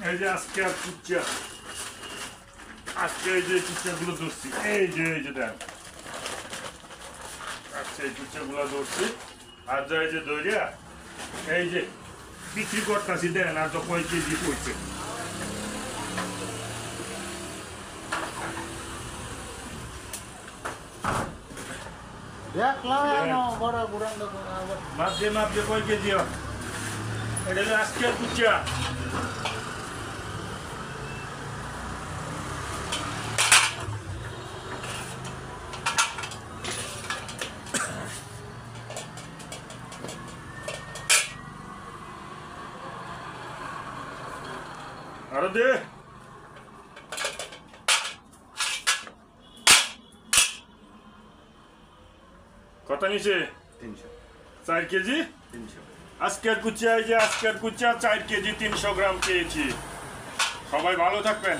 এই যে আজকে আর কুচ্চা, আজকে এই যে কুচ্চাগুলো ধরছি, এই যে দেন, আজকে এই কুচ্চাগুলো ধরছি। আর যা এই যে দইরা এই যে বিক্রি করতেছি, দেন আর তো কয় কেজি পড়ছে। মাপ দিয়ে কয় কেজি হয়? এটা হলো আজকের কুচ্চা। আরো দে। কত নিচে? 300। 4 কেজি 300। আজকের কুচ্চা, এই যে আজকের কুচ্চা 4 কেজি 300 গ্রাম পেয়েছি। সবাই ভালো থাকবেন।